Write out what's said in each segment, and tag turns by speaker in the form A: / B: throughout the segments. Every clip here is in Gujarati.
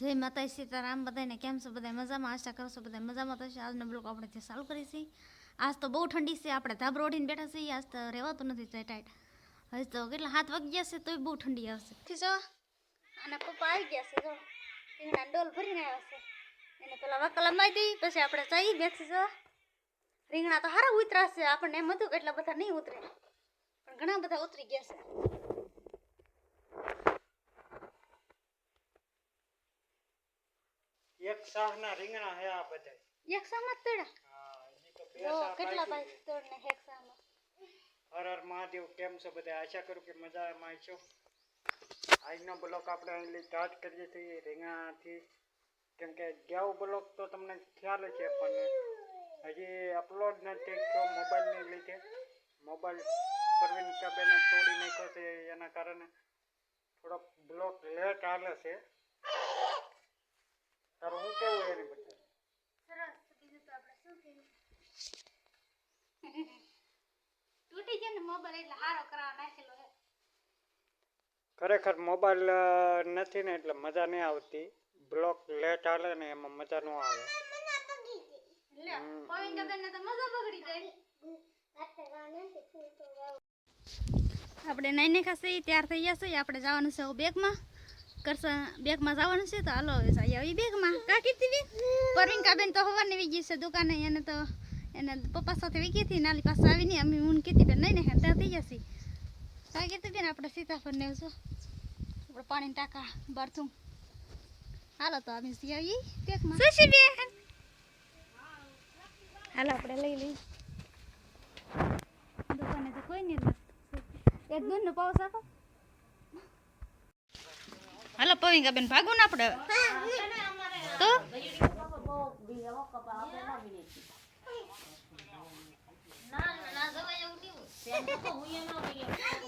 A: જય માતા સીતારામ બધાને કેમ છો? બધા મજામાં? આશા કરું છો બધા મજામાં થશે. આજનો બ્લોગ આપણે જે ચાલુ કરી છે. આજ તો બહુ ઠંડી છે, આપણે ધાબરો ઓઢીને બેઠા છીએ. આજ તો રહેવાતું નથી ટાઈટ. હજી તો કેટલા 7 વાગી ગયા છે તોય બહુ ઠંડી આવશે. જો અને પપ્પા આવી ગયા છે, જો રીંગણા ડોલ ભરીને આવ્યા છે. એને પેલા વકલા મારી દઈ, પછી આપણે ચાઈ બેસી. જો રીંગણા તો સારા ઉતરા છે. આપણને એમ હતું કે એટલા બધા નહીં ઉતરે, પણ ઘણા બધા ઉતરી ગયા છે.
B: એક સાહના રીંગણા હે આ બધા.
A: એક સામાં તોડા?
B: હા, હજી તો બે
A: જો
B: સાહ
A: કેટલા
B: બાકી
A: પાઈ તોડને એક સામાં.
B: હર હર મહાદેવ. કેમ છો બધા? આશા કરું કે મજામાં છો. આજનો બ્લોક આપણે અહીં લઈ સ્ટાર્ટ કરીએ છીએ રીંગણાથી. કેમ કે ગયા બ્લોક તો તમને ખ્યાલ છે, પણ હજી અપલોડ નથી થયો મોબાઈલને લીધે. મોબાઈલ પરવીન કાબેને તોડી નાખ્યો છે, એના કારણે થોડોક બ્લોક લેટ હાલે છે. તારું હું કેવું એની બધું?
A: સરસ. બીજું તો આપણે શું કહેવું? તૂટી ગયો ને મોબાઈલ, એટલે હારો કરાવવા નાખેલો હે.
B: ખરેખર મોબાઈલ નથી ને એટલે મજા નહીં આવતી. બ્લોક લેટ હાલે ને એમાં મજા ન આવે.
A: આપણે નાઈને ખાશે તૈયાર થઈ જશે. આપણે જવાનું છે બેગમાં કરશે, બેગમાં જવાનું છે. તો હાલો હવે જઈએ આવી બેગમાં. કા કીધી બેન પરવીન કાબેન તો હવાની વી ગઈ છે દુકાને. એને તો એને પપ્પા સાથે વી ગઈ હતી, નાલી પાસે આવી નહીં. અમે હું કીધી બેન નહીં ને ત્યાં થઈ જશે. કા કીધી બેન આપણે સીતાફળ ને છો આપણે પાણીની ટાંકા બરથું. હાલો તો અમે જઈ આવીએ બેગમાં. સુશી બેન હાલો આપણે લઈ લઈએ. દુકાને તો કોઈ નહીં. એક દૂધનો પાઉચ આપો. હાલો પવિંકા બેન ભાગવું ને આપણે તો.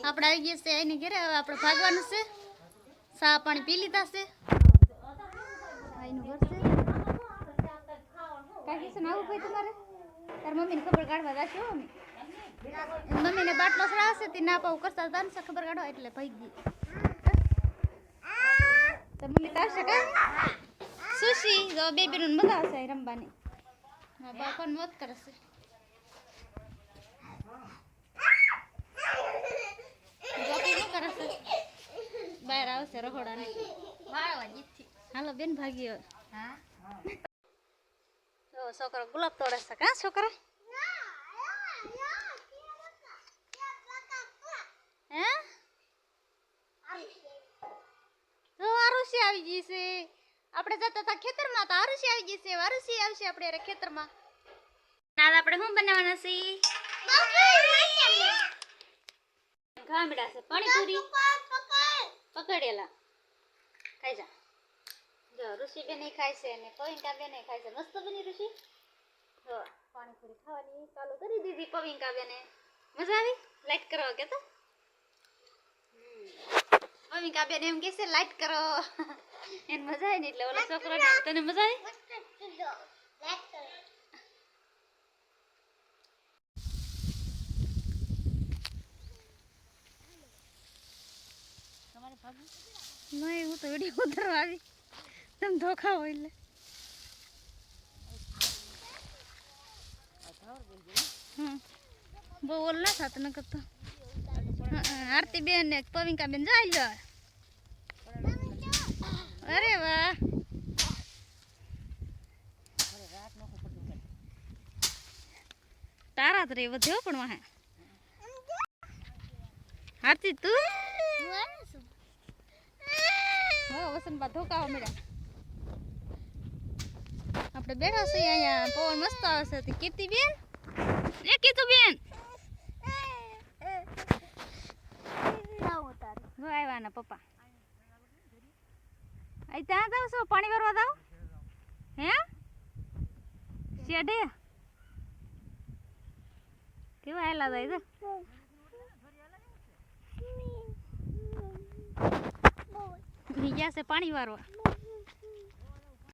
A: આપણે આવી ગયા છે એની ઘરે. હવે આપણે ભાગવાનું છે. ચા પાણી પી લીધા છે. એનું ઘર છે. કાકી છે ને આવું ભાઈ તમારે? તાર મમ્મીને ખબર કાઢવા જશે. હો મમ્મીને બાટલો ચડાવશે તે ના પાવું કરતા હતા ખબર કાઢવા, એટલે ભાઈ ગઈ. તો મમ્મી તારશે કા સુશી? જો બેબીનું મજા આવશે રમવાની. હા બાપાને મોત કરશે. બાપી શું કરશે? બહાર આવશે રખોડાને. હાલો બેન ભાગી. જો છોકરો ગુલાબ તોડે છે. કા છોકરા? હે જો આરુષી આવી ગઈ છે. આપણે જતા હતા ખેતરમાં, તો આરુષી આવી ગઈ છે. આરુષી આવશે આપણે ખેતરમાં. આજ આપણે શું બનાવવાના છે? ખામડા છે પાણીપુરી પકડેલા. ખાઈ જા. જો ઋષિ બેન ખાય છે અને પવિંકા બેન ખાય છે. મસ્ત બની ઋષિ. જો પાણીપુરી ખાવાની ચાલુ કરી દીધી પવિંકા બેને. મજા આવી? લાઈક કરો કે તો પવિંકા બેન એમ કે છે લાઈક કરો. એને મજા આવી ને એટલે ઓલો છોકરો ને. તને મજા આવી? નહીં, હું તો વિડીયો ઉતરવા આવી. તમે ધોખા હોય એટલે બહુ ઓલ ના થતું ન કરતો. આરતી બેન ને પવિંકા બેન જાય લો. અરે વાહ. તારા તો રે વધ્યો પણ વાહે. આરતી તું વસંતમાં ધોકાવા મળ્યા. આપણે બેઠા છીએ અહીંયા. પવન મસ્ત આવે છે. કીર્તિ બેન એ કીધું બેન આવ્યા ને પપ્પા. અહીં ત્યાં જાવ છો પાણી ભરવા જાવ? હે શેઢે કેવા આવેલા જાય છે? ગયા છે પાણી વારવા.